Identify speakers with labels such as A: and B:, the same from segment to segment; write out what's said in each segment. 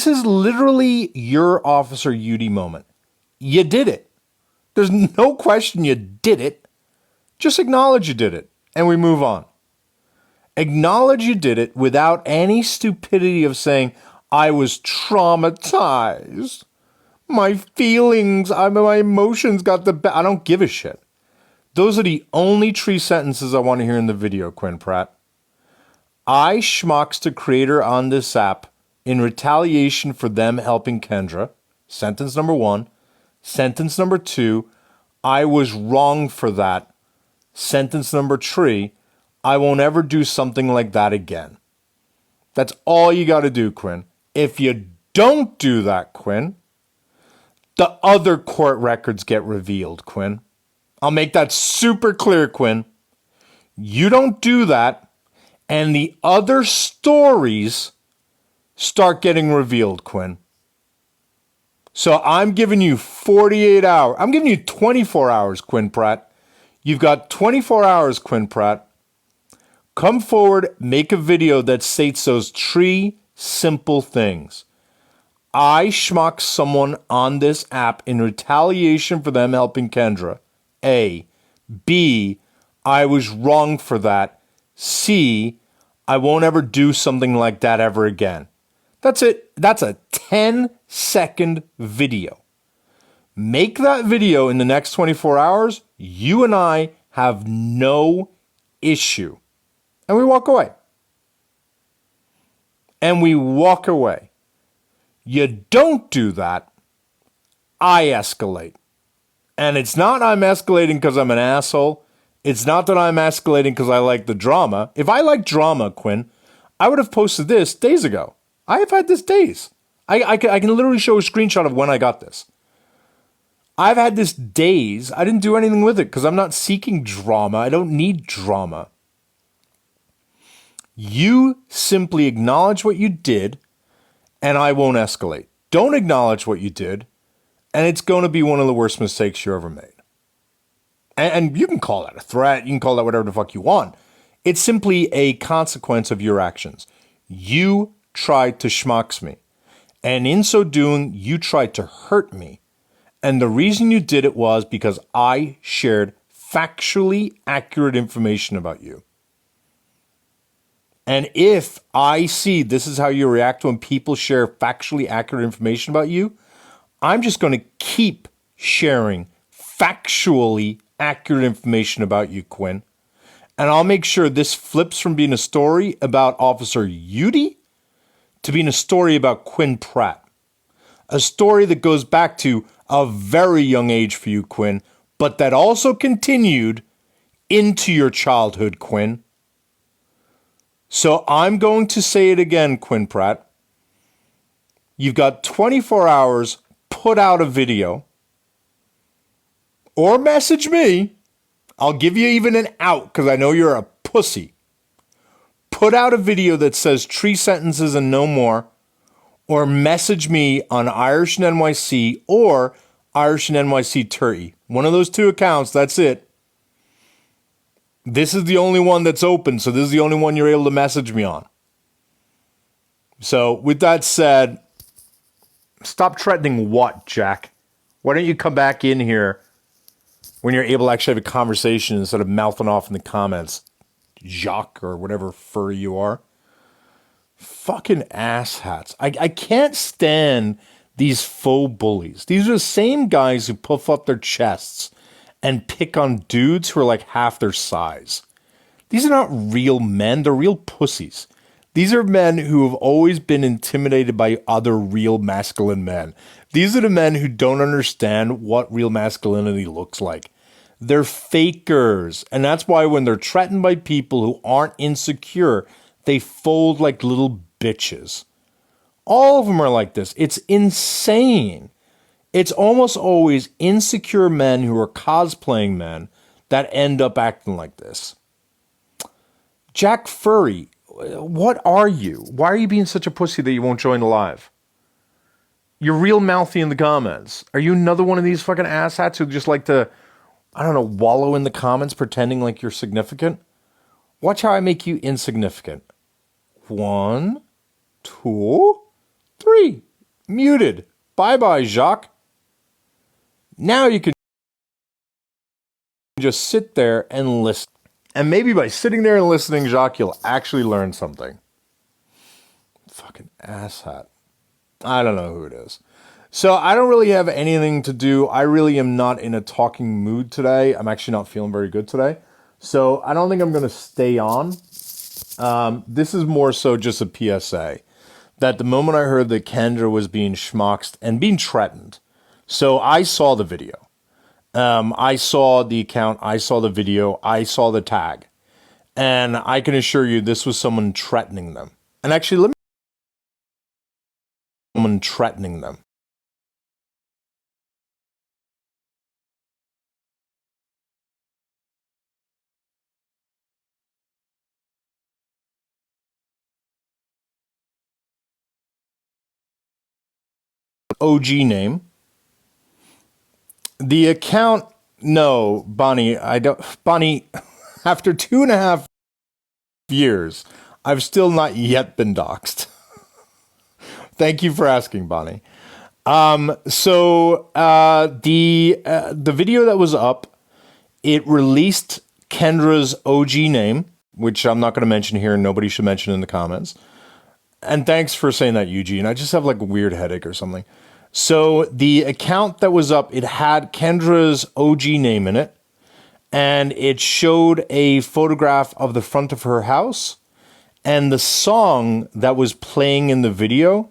A: This is literally your Officer Yudi moment. You did it. There's no question you did it. Just acknowledge you did it, and we move on. Acknowledge you did it without any stupidity of saying, I was traumatized. My feelings, my emotions got the best. I don't give a shit. Those are the only 3 sentences I want to hear in the video, Quinn Pratt. I schmucks the creator on this app in retaliation for them helping Kendra. Sentence number 1. Sentence number 2, I was wrong for that. Sentence number 3, I won't ever do something like that again. That's all you got to do, Quinn. If you don't do that, Quinn, the other court records get revealed, Quinn. I'll make that super clear, Quinn. You don't do that, and the other stories start getting revealed, Quinn. So I'm giving you 48 hours. I'm giving you 24 hours, Quinn Pratt. You've got 24 hours, Quinn Pratt. Come forward, make a video that states those 3 simple things. I schmuck someone on this app in retaliation for them helping Kendra. A. B. I was wrong for that. C. I won't ever do something like that ever again. That's it. That's a 10-second video. Make that video in the next 24 hours. You and I have no issue. And we walk away. And we walk away. You don't do that, I escalate. And it's not I'm escalating because I'm an asshole. It's not that I'm escalating because I like the drama. If I like drama, Quinn, I would have posted this days ago. I have had this days. I can literally show a screenshot of when I got this. I've had this days. I didn't do anything with it because I'm not seeking drama. I don't need drama. You simply acknowledge what you did, and I won't escalate. Don't acknowledge what you did, and it's going to be one of the worst mistakes you ever made. And you can call that a threat. You can call that whatever the fuck you want. It's simply a consequence of your actions. You tried to schmucks me, and in so doing, you tried to hurt me. And the reason you did it was because I shared factually accurate information about you. And if I see this is how you react when people share factually accurate information about you, I'm just going to keep sharing factually accurate information about you, Quinn. And I'll make sure this flips from being a story about Officer Yudi to being a story about Quinn Pratt. A story that goes back to a very young age for you, Quinn, but that also continued into your childhood, Quinn. So I'm going to say it again, Quinn Pratt. You've got 24 hours, put out a video, or message me. I'll give you even an out because I know you're a pussy. Put out a video that says 3 sentences and no more, or message me on Irish and NYC or Irish and NYC Turkey. One of those 2 accounts, that's it. This is the only one that's open, so this is the only one you're able to message me on. So, with that said, stop threatening what, Jack? Why don't you come back in here when you're able to actually have a conversation instead of mouthing off in the comments? Jacques, or whatever fur you are. Fucking asshats. I can't stand these faux bullies. These are the same guys who puff up their chests and pick on dudes who are like half their size. These are not real men. They're real pussies. These are men who have always been intimidated by other real masculine men. These are the men who don't understand what real masculinity looks like. They're fakers. And that's why when they're threatened by people who aren't insecure, they fold like little bitches. All of them are like this. It's insane. It's almost always insecure men who are cosplaying men that end up acting like this. Jack Furry, what are you? Why are you being such a pussy that you won't join the live? You're real mouthy in the comments. Are you another one of these fucking asshats who just like to, I don't know, wallow in the comments pretending like you're significant? Watch how I make you insignificant. 1, 2, 3. Muted. Bye-bye, Jacques. Now you can just sit there and listen. And maybe by sitting there and listening, Jacques, you'll actually learn something. Fucking asshat. I don't know who it is. So I don't really have anything to do. I really am not in a talking mood today. I'm actually not feeling very good today. So I don't think I'm going to stay on. This is more so just a PSA. That the moment I heard that Kendra was being schmoxed and being threatened. So I saw the video. I saw the account. I saw the video. I saw the tag. And I can assure you this was someone threatening them. And actually, let me... Someone threatening them. OG name. The account, no, Bonnie, I don't, Bonnie, after 2.5 years, I've still not yet been doxed. Thank you for asking, Bonnie. The video that was up, it released Kendra's OG name, which I'm not going to mention here, and nobody should mention in the comments. And thanks for saying that, Eugene. I just have like a weird headache or something. So the account that was up, it had Kendra's OG name in it, and it showed a photograph of the front of her house, and the song that was playing in the video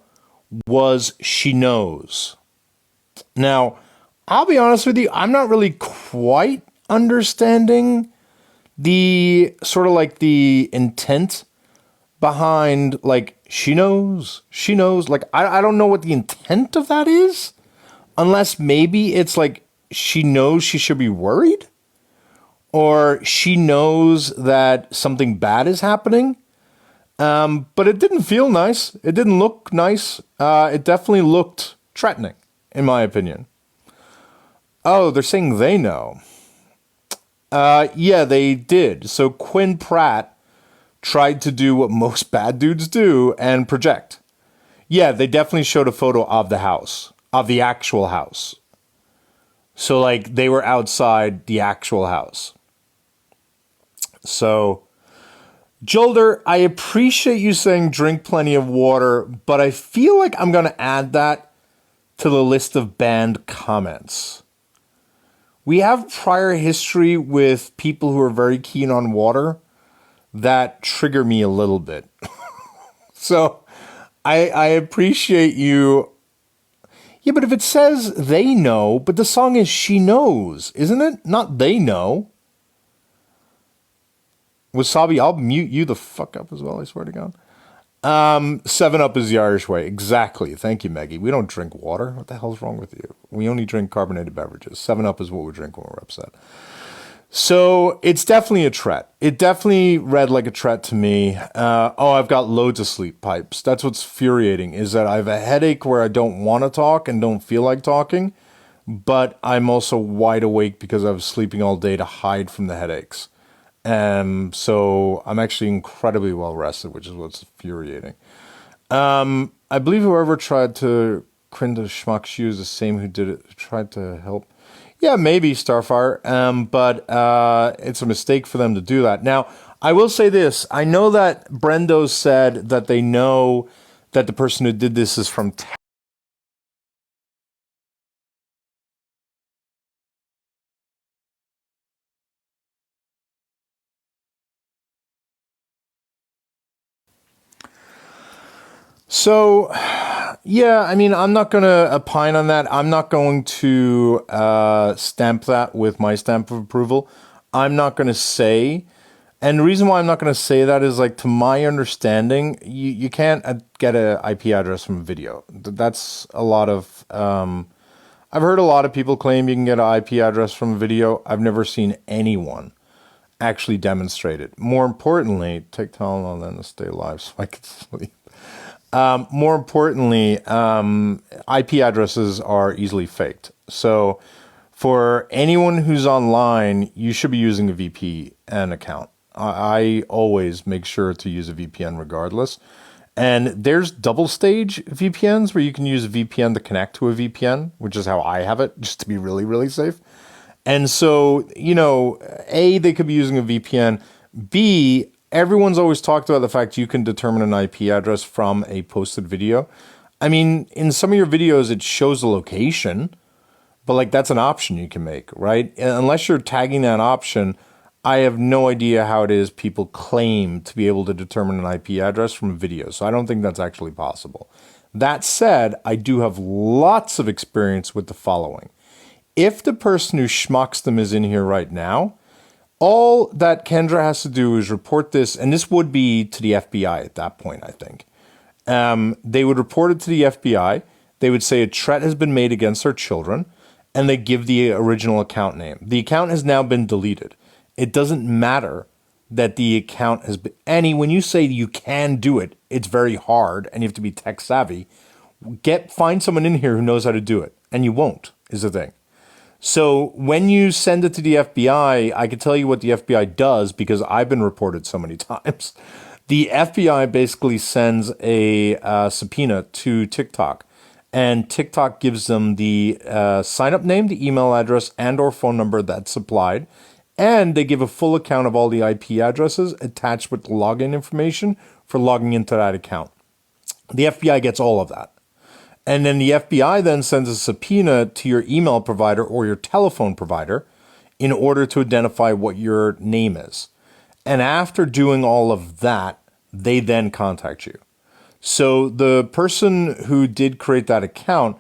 A: was She Knows. Now, I'll be honest with you, I'm not really quite understanding the sort of like the intent behind like she knows. Like, I don't know what the intent of that is, unless maybe it's like she knows she should be worried, or she knows that something bad is happening. But it didn't feel nice. It didn't look nice. It definitely looked threatening, in my opinion. Oh, they're saying they know. Yeah, they did. So Quinn Pratt tried to do what most bad dudes do and project. Yeah, they definitely showed a photo of the house, of the actual house. So, like, they were outside the actual house. So, Jolder, I appreciate you saying drink plenty of water, but I feel like I'm going to add that to the list of banned comments. We have prior history with people who are very keen on water that trigger me a little bit. So I appreciate you. Yeah, but if it says they know, but the song is She Knows, isn't it? Not they know. Wasabi, I'll mute you the fuck up as well, I swear to God. 7-Up is the Irish way. Exactly. Thank you, Maggie. We don't drink water. What the hell's wrong with you? We only drink carbonated beverages. 7-Up is what we drink when we're upset. So it's definitely a threat. It definitely read like a threat to me. I've got loads of sleep pipes. That's what's infuriating, is that I have a headache where I don't want to talk and don't feel like talking, but I'm also wide awake because I was sleeping all day to hide from the headaches. So I'm actually incredibly well rested, which is what's infuriating. I believe whoever tried to Krinda Schmuck Shoe is the same who did it, tried to help. Yeah, maybe Starfire, but it's a mistake for them to do that. Now, I will say this. I know that Brendo said that they know that the person who did this is from... So, yeah, I mean, I'm not going to opine on that. I'm not going to stamp that with my stamp of approval. I'm not going to say, and the reason why I'm not going to say that is, like, to my understanding, you can't get an IP address from a video. That's a lot of, I've heard a lot of people claim you can get an IP address from a video. I've never seen anyone actually demonstrate it. More importantly, take Tylenol then to stay alive so I can sleep. More importantly, IP addresses are easily faked. So for anyone who's online, you should be using a VPN account. I always make sure to use a VPN regardless. And there's double stage VPNs where you can use a VPN to connect to a VPN, which is how I have it, just to be really, really safe. And so, A, they could be using a VPN. B, everyone's always talked about the fact you can determine an IP address from a posted video. I mean, in some of your videos, it shows the location, but like that's an option you can make, right? And unless you're tagging that option, I have no idea how it is people claim to be able to determine an IP address from a video. So I don't think that's actually possible. That said, I do have lots of experience with the following. If the person who schmucks them is in here right now, all that Kendra has to do is report this, and this would be to the FBI at that point, I think. They would report it to the FBI. They would say a threat has been made against our children, and they give the original account name. The account has now been deleted. It doesn't matter that the account has been... when you say you can do it, it's very hard, and you have to be tech savvy. Find someone in here who knows how to do it, and you won't, is the thing. So when you send it to the FBI, I can tell you what the FBI does because I've been reported so many times. The FBI basically sends a subpoena to TikTok, and TikTok gives them the sign-up name, the email address, and or phone number that's supplied, and they give a full account of all the IP addresses attached with login information for logging into that account. The FBI gets all of that. And then the FBI then sends a subpoena to your email provider or your telephone provider in order to identify what your name is. And after doing all of that, they then contact you. So the person who did create that account,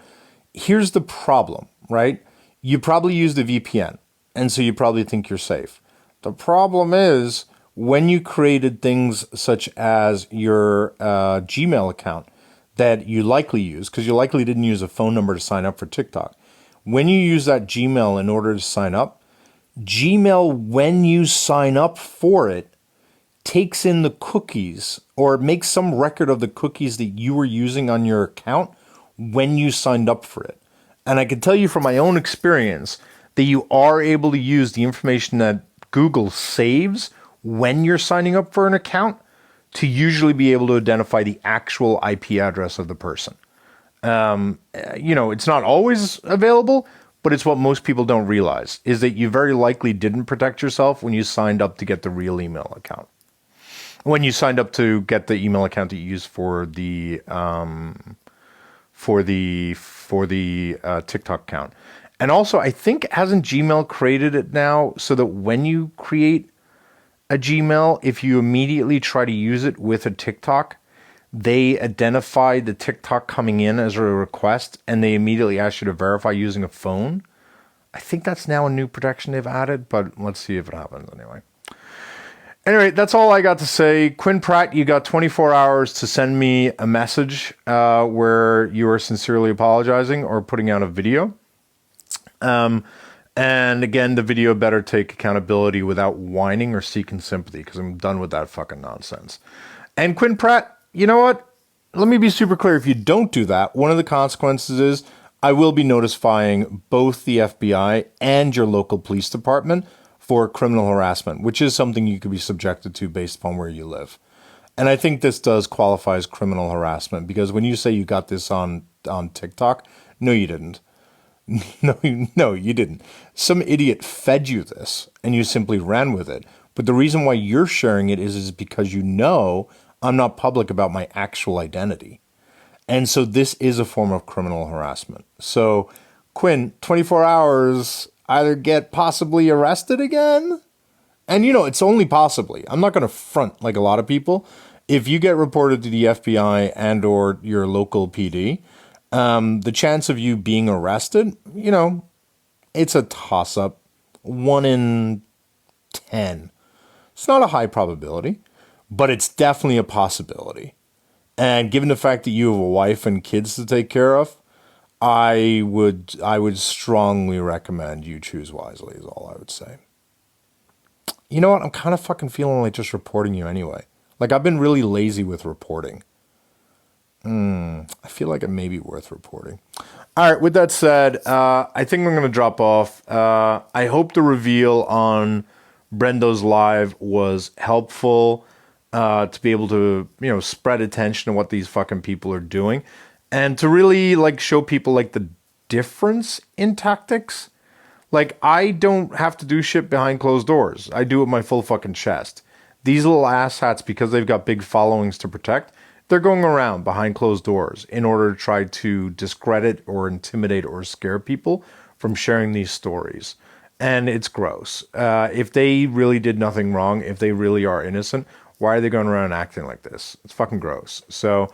A: here's the problem, right? You probably used a VPN, and so you probably think you're safe. The problem is when you created things such as your Gmail account, that you likely use, because you likely didn't use a phone number to sign up for TikTok. When you use that Gmail in order to sign up, Gmail, when you sign up for it, takes in the cookies or makes some record of the cookies that you were using on your account when you signed up for it. And I can tell you from my own experience that you are able to use the information that Google saves when you're signing up for an account to usually be able to identify the actual IP address of the person. It's not always available, but it's what most people don't realize, is that you very likely didn't protect yourself when you signed up to get the real email account. When you signed up to get the email account that you use for the TikTok account. And also, I think, hasn't Gmail created it now so that when you create a Gmail, if you immediately try to use it with a TikTok, they identify the TikTok coming in as a request, and they immediately ask you to verify using a phone. I think that's now a new protection they've added, but let's see if it happens anyway. Anyway, that's all I got to say. Quinn Pratt, you got 24 hours to send me a message where you are sincerely apologizing or putting out a video. And again, the video better take accountability without whining or seeking sympathy, because I'm done with that fucking nonsense. And Quinn Pratt, you know what? Let me be super clear. If you don't do that, one of the consequences is I will be notifying both the FBI and your local police department for criminal harassment, which is something you could be subjected to based upon where you live. And I think this does qualify as criminal harassment, because when you say you got this on TikTok, no, you didn't. No, you didn't. Some idiot fed you this and you simply ran with it. But the reason why you're sharing it is because you know I'm not public about my actual identity. And so this is a form of criminal harassment. So, Quinn, 24 hours, either get possibly arrested again. And it's only possibly. I'm not going to front like a lot of people. If you get reported to the FBI and or your local PD, the chance of you being arrested, it's a toss-up. 1 in 10. It's not a high probability, but it's definitely a possibility. And given the fact that you have a wife and kids to take care of, I would strongly recommend you choose wisely, is all I would say. You know what? I'm kind of fucking feeling like just reporting you anyway. Like, I've been really lazy with reporting. I feel like it may be worth reporting. All right, with that said, I think I'm going to drop off. I hope the reveal on Brendo's live was helpful. to be able to, spread attention to what these fucking people are doing and to really like show people like the difference in tactics. Like, I don't have to do shit behind closed doors. I do it my full fucking chest. These little asshats, because they've got big followings to protect, they're going around behind closed doors in order to try to discredit or intimidate or scare people from sharing these stories. And it's gross. If they really did nothing wrong, if they really are innocent, why are they going around acting like this? It's fucking gross. So,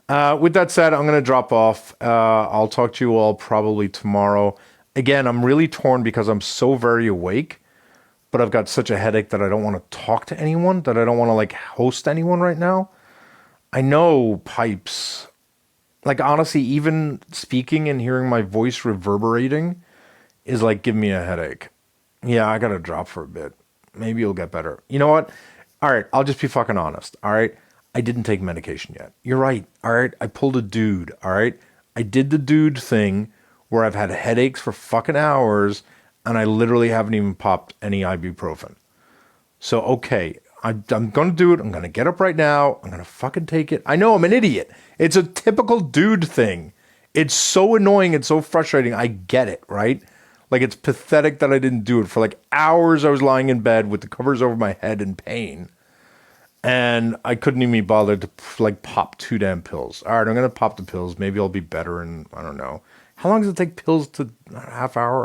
A: with that said, I'm going to drop off. I'll talk to you all probably tomorrow. Again, I'm really torn because I'm so very awake, but I've got such a headache that I don't want to talk to anyone, that I don't want to like host anyone right now. I know pipes. Like, honestly, even speaking and hearing my voice reverberating is like giving me a headache. Yeah, I got to drop for a bit. Maybe it'll get better. You know what? All right, I'll just be fucking honest. All right. I didn't take medication yet. You're right. All right. I pulled a dude. All right. I did the dude thing where I've had headaches for fucking hours and I literally haven't even popped any ibuprofen. So, okay, I'm going to do it. I'm going to get up right now. I'm going to fucking take it. I know I'm an idiot. It's a typical dude thing. It's so annoying and so frustrating. I get it, right? Like, it's pathetic that I didn't do it. For like hours, I was lying in bed with the covers over my head in pain. And I couldn't even be bothered to like pop 2 damn pills. All right, I'm going to pop the pills. Maybe I'll be better in, I don't know. How long does it take pills to, a half hour?